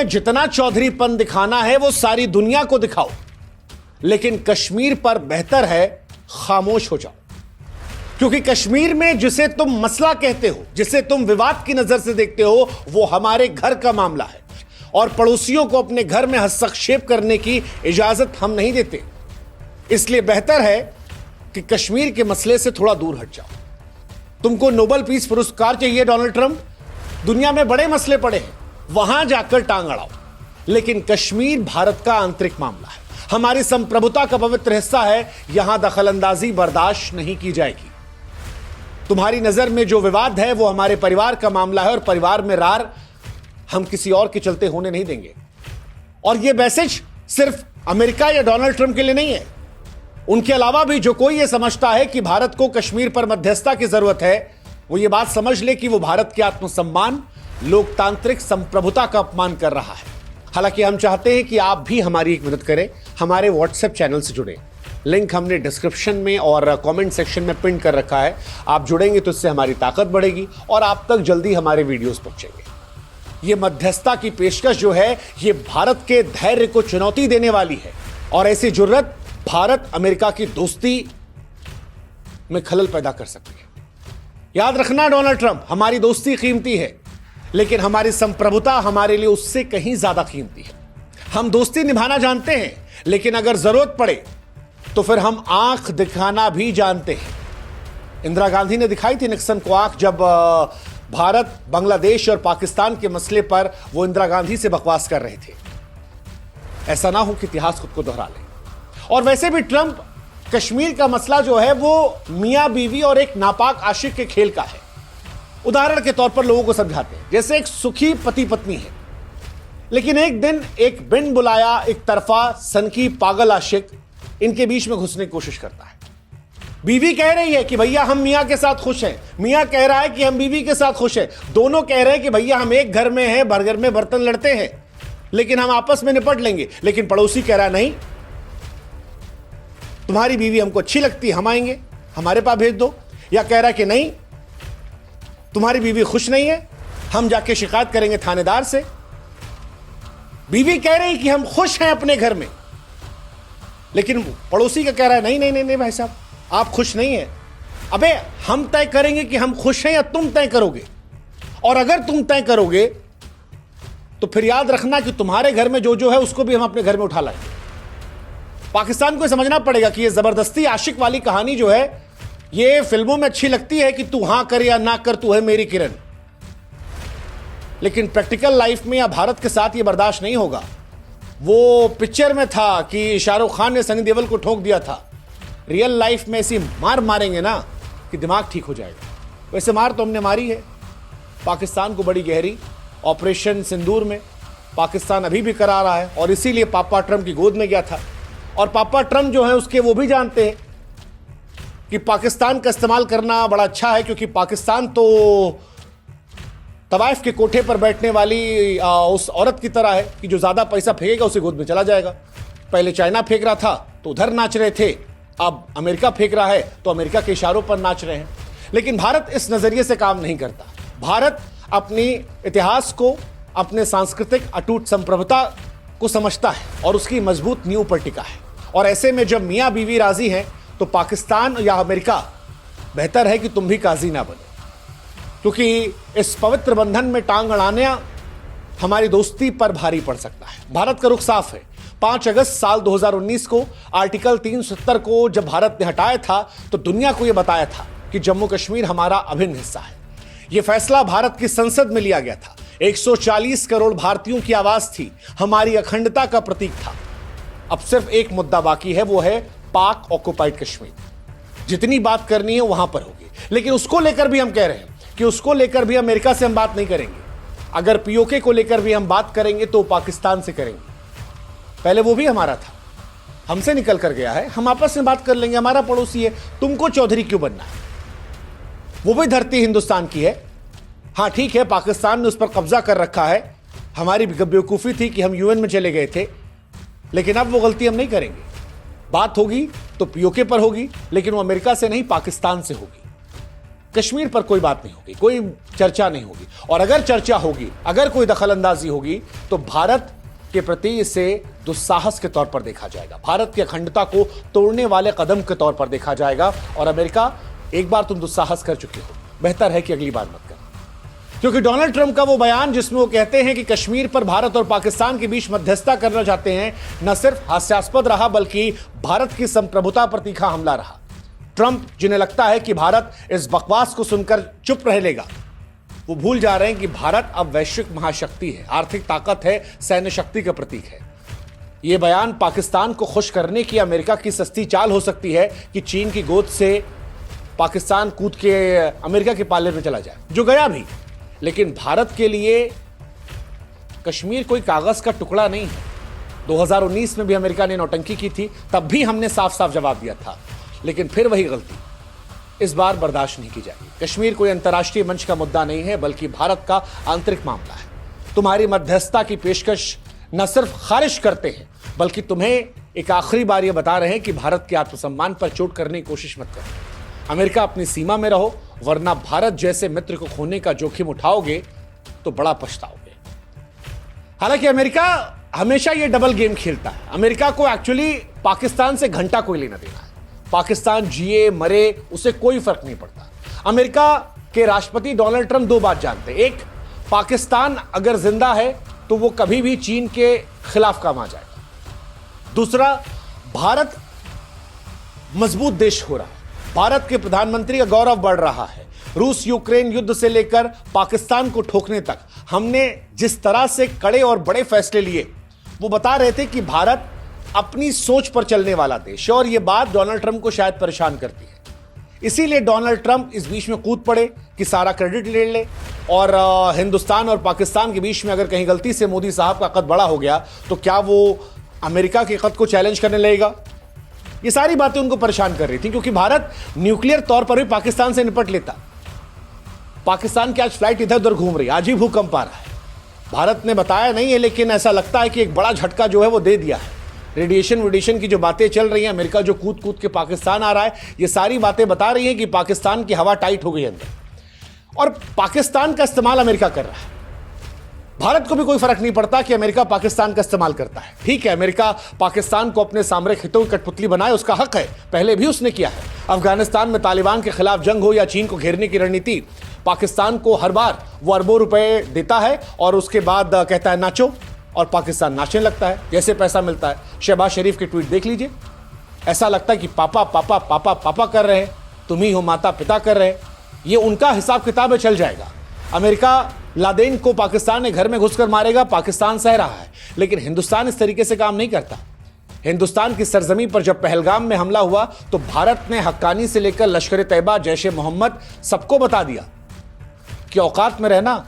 में जितना चौधरीपन दिखाना है वो सारी दुनिया को दिखाओ, लेकिन कश्मीर पर बेहतर है खामोश हो जाओ। क्योंकि कश्मीर में जिसे तुम मसला कहते हो, जिसे तुम विवाद की नजर से देखते हो, वो हमारे घर का मामला है और पड़ोसियों को अपने घर में हस्तक्षेप करने की इजाजत हम नहीं देते। इसलिए बेहतर है कि कश्मीर के मसले से थोड़ा दूर हट जाओ। तुमको नोबेल पीस पुरस्कार चाहिए डोनाल्ड ट्रंप, दुनिया में बड़े मसले पड़े हैं, वहां जाकर टांग अड़ाओ। लेकिन कश्मीर भारत का आंतरिक मामला है, हमारी संप्रभुता का पवित्र हिस्सा है, यहां दखलंदाजी बर्दाश्त नहीं की जाएगी। तुम्हारी नजर में जो विवाद है वो हमारे परिवार का मामला है और परिवार में रार हम किसी और के चलते होने नहीं देंगे। और यह मैसेज सिर्फ अमेरिका या डोनाल्ड ट्रंप के लिए नहीं है, उनके अलावा भी जो कोई यह समझता है कि भारत को कश्मीर पर मध्यस्थता की जरूरत है, वो ये बात समझ ले कि वो भारत के आत्मसम्मान, लोकतांत्रिक संप्रभुता का अपमान कर रहा है। हालांकि हम चाहते हैं कि आप भी हमारी एक मदद करें, हमारे व्हाट्सएप चैनल से जुड़े। लिंक हमने डिस्क्रिप्शन में और कमेंट सेक्शन में पिन कर रखा है। आप जुड़ेंगे तो इससे हमारी ताकत बढ़ेगी और आप तक जल्दी हमारे वीडियोस पहुंचेंगे। ये मध्यस्थता की पेशकश जो है, ये भारत के धैर्य को चुनौती देने वाली है और ऐसी जुर्रत भारत अमेरिका की दोस्ती में खलल पैदा कर सकती है। याद रखना डोनाल्ड ट्रंप, हमारी दोस्ती कीमती है, लेकिन हमारी संप्रभुता हमारे लिए उससे कहीं ज्यादा कीमती है। हम दोस्ती निभाना जानते हैं, लेकिन अगर जरूरत पड़े तो फिर हम आंख दिखाना भी जानते हैं। इंदिरा गांधी ने दिखाई थी निक्सन को आंख, जब भारत, बांग्लादेश और पाकिस्तान के मसले पर वो इंदिरा गांधी से बकवास कर रहे थे। ऐसा ना हो कि इतिहास खुद को दोहरा ले। और वैसे भी ट्रंप कश्मीर का मसला जो है वो मियां बीवी और एक नापाक आशिक के खेल का है। उदाहरण के तौर पर लोगों को समझाते हैं, जैसे एक सुखी पति पत्नी है, लेकिन एक दिन एक बिन बुलाया, एक तरफा, सनकी पागल आशिक इनके बीच में घुसने की कोशिश करता है। बीवी कह रही है कि भैया हम मियां के साथ खुश हैं, मियां कह रहा है कि हम बीवी के साथ खुश हैं, दोनों कह रहे हैं कि भैया हम एक घर में हैं, घर में बर्तन लड़ते हैं, लेकिन हम आपस में निपट लेंगे। लेकिन पड़ोसी कह रहा है नहीं, तुम्हारी बीवी हमको अच्छी लगती है, हम आएंगे, हमारे पास भेज दो। या कह रहा है कि नहीं, तुम्हारी बीवी खुश नहीं है, हम जाके शिकायत करेंगे थानेदार से। बीवी कह रही कि हम खुश हैं अपने घर में, लेकिन पड़ोसी का कह रहा है नहीं नहीं नहीं नहीं भाई साहब, आप खुश नहीं है। अबे हम तय करेंगे कि हम खुश हैं या तुम तय करोगे, और अगर तुम तय करोगे तो फिर याद रखना कि तुम्हारे घर में जो है उसको भी हम अपने घर में उठा लाएंगे। पाकिस्तान को समझना पड़ेगा कि ये जबरदस्ती आशिक वाली कहानी जो है, ये फिल्मों में अच्छी लगती है कि तू हां कर या ना कर, तू है मेरी किरण, लेकिन प्रैक्टिकल लाइफ में या भारत के साथ ये बर्दाश्त नहीं होगा। वो पिक्चर में था कि शाहरुख खान ने सनी देओल को ठोक दिया था, रियल लाइफ में ऐसी मार मारेंगे ना कि दिमाग ठीक हो जाएगा। वैसे मार तो हमने मारी है पाकिस्तान को बड़ी गहरी। ऑपरेशन सिंदूर में पाकिस्तान अभी भी करा रहा है और इसीलिए पापा ट्रंप की गोद में गया था। और पापा ट्रंप जो है उसके वो भी जानते हैं कि पाकिस्तान का इस्तेमाल करना बड़ा अच्छा है, क्योंकि पाकिस्तान तो तवाइफ के कोठे पर बैठने वाली उस औरत की तरह है कि जो ज़्यादा पैसा फेंकेगा उसे गोद में चला जाएगा। पहले चाइना फेंक रहा था तो उधर नाच रहे थे, अब अमेरिका फेंक रहा है तो अमेरिका के इशारों पर नाच रहे हैं। लेकिन भारत इस नज़रिए से काम नहीं करता। भारत अपनी इतिहास को, अपने सांस्कृतिक अटूट संप्रभुता को समझता है और उसकी मजबूत नींव पर टिका है। और ऐसे में जब मियाँ बीवी राजी हैं तो पाकिस्तान या अमेरिका बेहतर है कि तुम भी काजी ना बनो, क्योंकि इस पवित्र बंधन में टांग अड़ाने हमारी दोस्ती पर भारी पड़ सकता है। भारत का रुख साफ है। 5 अगस्त साल 2019 को आर्टिकल 370 को जब भारत ने हटाया था तो दुनिया को यह बताया था कि जम्मू कश्मीर हमारा अभिन्न हिस्सा है। यह फैसला भारत की संसद में लिया गया था। 140 करोड़ भारतीयों की आवाज थी, हमारी अखंडता का प्रतीक था। अब सिर्फ एक मुद्दा बाकी है, वो है पाक ऑक्युपाइड कश्मीर। जितनी बात करनी है वहां पर होगी, लेकिन उसको लेकर भी हम कह रहे हैं कि उसको लेकर भी अमेरिका से हम बात नहीं करेंगे। अगर पीओके को लेकर भी हम बात करेंगे तो पाकिस्तान से करेंगे। पहले वो भी हमारा था, हमसे निकल कर गया है, हम आपस में बात कर लेंगे, हमारा पड़ोसी है, तुमको चौधरी क्यों बनना है? वो भी धरती हिंदुस्तान की है। हाँ ठीक है, पाकिस्तान ने उस पर कब्जा कर रखा है, हमारी बेवकूफ़ी थी कि हम यूएन में चले गए थे, लेकिन अब वो गलती हम नहीं करेंगे। बात होगी तो पीओके पर होगी, लेकिन वो अमेरिका से नहीं, पाकिस्तान से होगी। कश्मीर पर कोई बात नहीं होगी, कोई चर्चा नहीं होगी। और अगर चर्चा होगी, अगर कोई दखलंदाजी होगी, तो भारत के प्रति इसे दुस्साहस के तौर पर देखा जाएगा, भारत की अखंडता को तोड़ने वाले कदम के तौर पर देखा जाएगा। और अमेरिका, एक बार तुम दुस्साहस कर चुके हो, बेहतर है कि अगली बार मत करना। क्योंकि डोनाल्ड ट्रंप का वो बयान जिसमें वो कहते हैं कि कश्मीर पर भारत और पाकिस्तान के बीच मध्यस्थता करना चाहते हैं, न सिर्फ हास्यास्पद रहा बल्कि भारत की संप्रभुता पर तीखा हमला रहा। ट्रंप, जिन्हें लगता है कि भारत इस बकवास को सुनकर चुप रह लेगा, वो भूल जा रहे हैं कि भारत अब वैश्विक महाशक्ति है, आर्थिक ताकत है, सैन्य शक्ति का प्रतीक है। यह बयान पाकिस्तान को खुश करने की अमेरिका की सस्ती चाल हो सकती है कि चीन की गोद से पाकिस्तान कूद के अमेरिका के पाले में चला जाए, जो गया भी। लेकिन भारत के लिए कश्मीर कोई कागज का टुकड़ा नहीं है। 2019 में भी अमेरिका ने नौटंकी की थी, तब भी हमने साफ साफ जवाब दिया था, लेकिन फिर वही गलती इस बार बर्दाश्त नहीं की जाएगी। कश्मीर कोई अंतर्राष्ट्रीय मंच का मुद्दा नहीं है, बल्कि भारत का आंतरिक मामला है। तुम्हारी मध्यस्थता की पेशकश न सिर्फ खारिज करते हैं, बल्कि तुम्हें एक आखिरी बार यह बता रहे हैं कि भारत के आत्मसम्मान पर चोट करने की कोशिश मत करो। अमेरिका, अपनी सीमा में रहो, वरना भारत जैसे मित्र को खोने का जोखिम उठाओगे तो बड़ा पछताओगे। हालांकि अमेरिका हमेशा ये डबल गेम खेलता है। अमेरिका को एक्चुअली पाकिस्तान से घंटा कोई लेना देना है। पाकिस्तान जिए मरे उसे कोई फर्क नहीं पड़ता। अमेरिका के राष्ट्रपति डोनाल्ड ट्रंप दो बात जानते हैं। एक, पाकिस्तान अगर जिंदा है तो वो कभी भी चीन के खिलाफ काम आ जाएगा। दूसरा, भारत मजबूत देश हो रहा है, भारत के प्रधानमंत्री का गौरव बढ़ रहा है। रूस यूक्रेन युद्ध से लेकर पाकिस्तान को ठोकने तक हमने जिस तरह से कड़े और बड़े फैसले लिए, वो बता रहे थे कि भारत अपनी सोच पर चलने वाला देश है। और यह बात डोनाल्ड ट्रंप को शायद परेशान करती है। इसीलिए डोनाल्ड ट्रंप इस बीच में कूद पड़े कि सारा क्रेडिट ले ले। और हिंदुस्तान और पाकिस्तान के बीच में अगर कहीं गलती से मोदी साहब का कद बड़ा हो गया तो क्या वो अमेरिका के कद को चैलेंज करने लगेगा। ये सारी बातें उनको परेशान कर रही थी, क्योंकि भारत न्यूक्लियर तौर पर भी पाकिस्तान से निपट लेता। पाकिस्तान की आज फ्लाइट इधर उधर घूम रही, आज ही भूकंप आ रहा है। भारत ने बताया नहीं है, लेकिन ऐसा लगता है कि एक बड़ा झटका जो है वो दे दिया है। रेडिएशन की जो बातें चल रही हैं, अमेरिका जो कूद कूद के पाकिस्तान आ रहा है, ये सारी बातें बता रही हैं कि पाकिस्तान की हवा टाइट हो गई अंदर, और पाकिस्तान का इस्तेमाल अमेरिका कर रहा है। भारत को भी कोई फर्क नहीं पड़ता कि अमेरिका पाकिस्तान का इस्तेमाल करता है। ठीक है, अमेरिका पाकिस्तान को अपने सामरिक हितों की कठपुतली बनाए, उसका हक है, पहले भी उसने किया है। अफगानिस्तान में तालिबान के खिलाफ जंग हो या चीन को घेरने की रणनीति, पाकिस्तान को हर बार वो अरबों रुपए देता है और उसके बाद कहता है नाचो, और पाकिस्तान नाचने लगता है जैसे पैसा मिलता है। शहबाज शरीफ के ट्वीट देख लीजिए, ऐसा लगता है कि पापा पापा पापा पापा कर रहे हैं, तुम ही हो माता पिता कर रहे हैं। ये उनका हिसाब किताब चल जाएगा। अमेरिका लादेन को पाकिस्तान ने घर में घुसकर मारेगा, पाकिस्तान सह रहा है, लेकिन हिंदुस्तान इस तरीके से काम नहीं करता। हिंदुस्तान की सरजमी पर जब पहलगाम में हमला हुआ तो भारत ने हक्कानी से लेकर लश्कर तैयबा, जैश ए मोहम्मद सबको बता दिया कि औकात में रहना,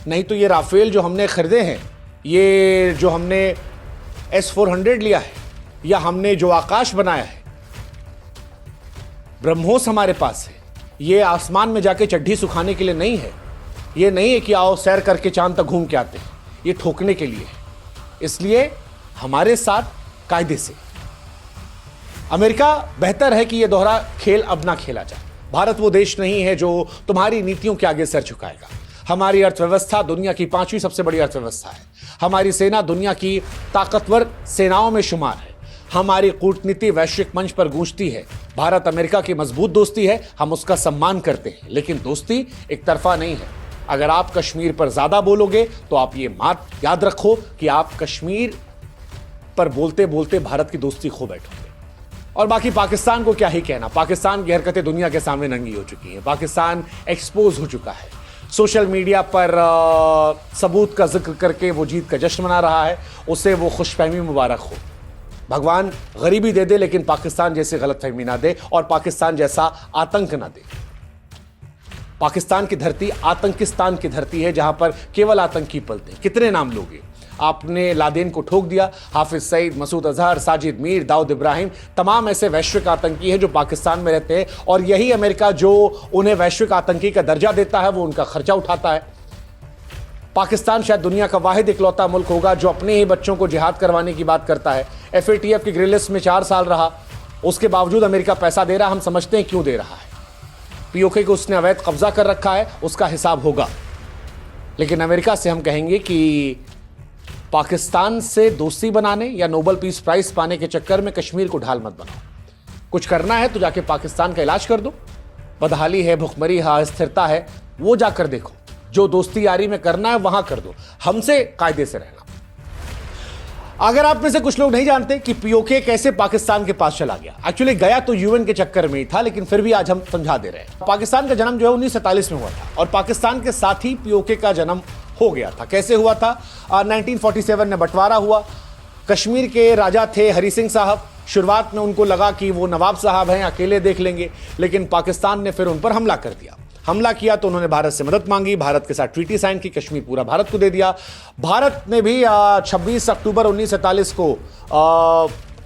नहीं तो ये राफेल जो हमने खरीदे हैं, ये जो हमने S-400 लिया है, या हमने जो आकाश बनाया है, ब्रह्मोस हमारे पास है, ये आसमान में जाके चड्ढी सुखाने के लिए नहीं है। ये नहीं है कि आओ सैर करके चांद तक घूम के आते हैं, ये ठोकने के लिए है। इसलिए हमारे साथ कायदे से। अमेरिका, बेहतर है कि यह दोहरा खेल अब ना खेला जाए। भारत वो देश नहीं है जो तुम्हारी नीतियों के आगे सर झुकाएगा। हमारी अर्थव्यवस्था दुनिया की 5वीं सबसे बड़ी अर्थव्यवस्था है। हमारी सेना दुनिया की ताकतवर सेनाओं में शुमार है। हमारी कूटनीति वैश्विक मंच पर गूंजती है। भारत अमेरिका की मजबूत दोस्ती है, हम उसका सम्मान करते हैं, लेकिन दोस्ती एक तरफा नहीं है। अगर आप कश्मीर पर ज्यादा बोलोगे तो आप ये बात याद रखो कि आप कश्मीर पर बोलते बोलते भारत की दोस्ती खो बैठोगे। और बाकी पाकिस्तान को क्या ही कहना, पाकिस्तान की हरकतें दुनिया के सामने नंगी हो चुकी हैं। पाकिस्तान एक्सपोज हो चुका है। सोशल मीडिया पर सबूत का जिक्र करके वो जीत का जश्न मना रहा है। उसे वो खुशफहमी मुबारक हो। भगवान गरीबी दे दे, लेकिन पाकिस्तान जैसी गलतफहमी ना दे और पाकिस्तान जैसा आतंक ना दे। पाकिस्तान की धरती आतंकिस्तान की धरती है, जहां पर केवल आतंकी पलते हैं। कितने नाम लोगे? आपने लादेन को ठोक दिया, हाफिज सईद, मसूद अजहर, साजिद मीर, दाऊद इब्राहिम, तमाम ऐसे वैश्विक आतंकी हैं जो पाकिस्तान में रहते हैं, और यही अमेरिका जो उन्हें वैश्विक आतंकी का दर्जा देता है वो उनका खर्चा उठाता है। पाकिस्तान शायद दुनिया का वाहिद इकलौता मुल्क होगा जो अपने ही बच्चों को जिहाद करवाने की बात करता है। FATF की ग्रे लिस्ट में 4 साल रहा, उसके बावजूद अमेरिका पैसा दे रहा। हम समझते हैं क्यों दे रहा है। पीओके को उसने अवैध कब्जा कर रखा है, उसका हिसाब होगा। लेकिन अमेरिका से हम कहेंगे कि पाकिस्तान से दोस्ती बनाने या नोबेल पीस प्राइज पाने के चक्कर में कश्मीर को ढाल मत बनाओ। कुछ करना है तो जाके पाकिस्तान का इलाज कर दो। बदहाली है, भुखमरी है, अस्थिरता है, वो जाकर देखो। जो दोस्ती यारी में करना है वहां कर दो, हमसे कायदे से रहना। अगर आप में से कुछ लोग नहीं जानते कि पीओके कैसे पाकिस्तान के पास चला गया, एक्चुअली गया तो यूएन के चक्कर में ही था, लेकिन फिर भी आज हम समझा दे रहे हैं। पाकिस्तान का जन्म जो है 1947 में हुआ था और पाकिस्तान के साथ ही पीओके का जन्म हो गया था। कैसे हुआ था? 1947 में बंटवारा हुआ। कश्मीर के राजा थे हरी सिंह साहब। शुरुआत में उनको लगा कि वो नवाब साहब हैं, अकेले देख लेंगे, लेकिन पाकिस्तान ने फिर उन पर हमला कर दिया। हमला किया तो उन्होंने भारत से मदद मांगी, भारत के साथ ट्रीटी साइन की, कश्मीर पूरा भारत को दे दिया। भारत ने भी 26 अक्टूबर 1947 को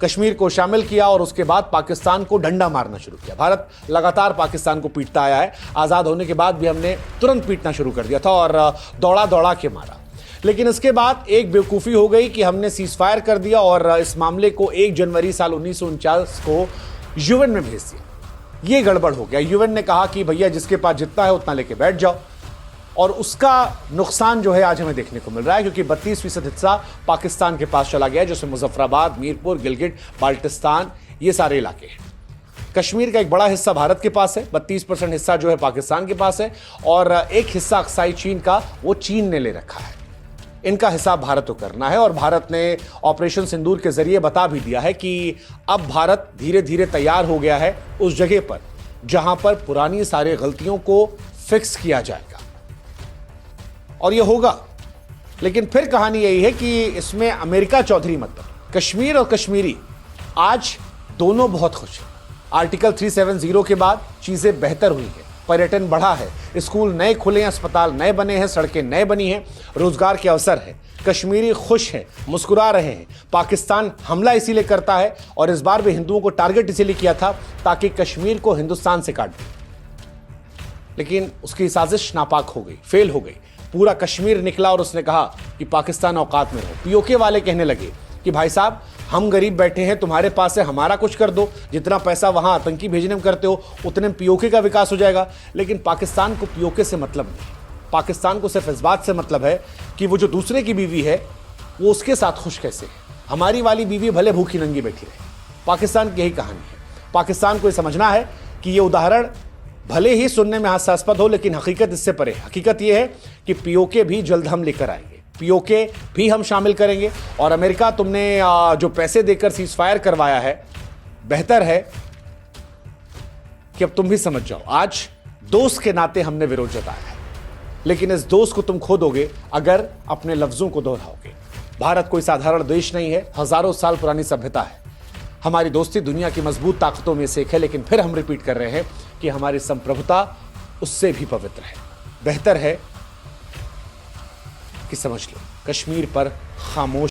कश्मीर को शामिल किया और उसके बाद पाकिस्तान को डंडा मारना शुरू किया। भारत लगातार पाकिस्तान को पीटता आया है। आज़ाद होने के बाद भी हमने तुरंत पीटना शुरू कर दिया था और दौड़ा दौड़ा के मारा। लेकिन इसके बाद एक बेवकूफ़ी हो गई कि हमने सीज फायर कर दिया और इस मामले को 1 जनवरी साल 1949 को यूएन में भेज दिया। ये गड़बड़ हो गया। यूएन ने कहा कि भैया जिसके पास जितना है उतना लेके बैठ जाओ, और उसका नुकसान जो है आज हमें देखने को मिल रहा है, क्योंकि 32% हिस्सा पाकिस्तान के पास चला गया, जैसे मुजफ्फराबाद, मीरपुर, गिलगिट, बाल्टिस्तान, ये सारे इलाके हैं। कश्मीर का एक बड़ा हिस्सा भारत के पास है, 32% हिस्सा जो है पाकिस्तान के पास है, और एक हिस्सा अक्साई चीन का, वो चीन ने ले रखा है। इनका हिसाब भारत को करना है और भारत ने ऑपरेशन सिंदूर के जरिए बता भी दिया है कि अब भारत धीरे धीरे तैयार हो गया है उस जगह पर जहां पर पुरानी सारी गलतियों को फिक्स किया जाएगा, और यह होगा। लेकिन फिर कहानी यही है कि इसमें अमेरिका चौधरी मत बनो। कश्मीर और कश्मीरी आज दोनों बहुत खुश हैं। आर्टिकल 370 के बाद चीजें बेहतर हुई हैं, पर्यटन बढ़ा है, स्कूल नए खुले हैं, अस्पताल नए बने हैं, सड़कें नए बनी हैं, रोजगार के अवसर है। कश्मीरी खुश हैं, मुस्कुरा रहे हैं। पाकिस्तान हमला इसीलिए करता है और इस बार भी हिंदुओं को टारगेट इसीलिए किया था ताकि कश्मीर को हिंदुस्तान से काट दे, लेकिन उसकी साजिश नापाक हो गई, फेल हो गई। पूरा कश्मीर निकला और उसने कहा कि पाकिस्तान औकात में रहो। पीओके वाले कहने लगे कि भाई साहब हम गरीब बैठे हैं, तुम्हारे पास है, हमारा कुछ कर दो, जितना पैसा वहां आतंकी भेजने में करते हो उतने में पीओके का विकास हो जाएगा। लेकिन पाकिस्तान को पीओके से मतलब नहीं। पाकिस्तान को सिर्फ इस बात से मतलब है कि वो जो दूसरे की बीवी है वो उसके साथ खुश कैसे है। हमारी वाली बीवी भले भूखी नंगी बैठी रहे। पाकिस्तान की यही कहानी है। पाकिस्तान को ये समझना है कि ये उदाहरण भले ही सुनने में हास्यास्पद हो, लेकिन हकीकत इससे परे। हकीकत यह है कि पीओके भी जल्द हम लेकर आएंगे, पीओके भी हम शामिल करेंगे। और अमेरिका, तुमने जो पैसे देकर सीज फायर करवाया है, बेहतर है कि अब तुम भी समझ जाओ। आज दोस्त के नाते हमने विरोध जताया है, लेकिन इस दोस्त को तुम खो दोगे अगर अपने लफ्जों को दोहराओगे। भारत कोई साधारण देश नहीं है, हजारों साल पुरानी सभ्यता है। हमारी दोस्ती दुनिया की मजबूत ताकतों में से एक है, लेकिन फिर हम रिपीट कर रहे हैं कि हमारी संप्रभुता उससे भी पवित्र है। बेहतर है कि समझ लो, कश्मीर पर खामोश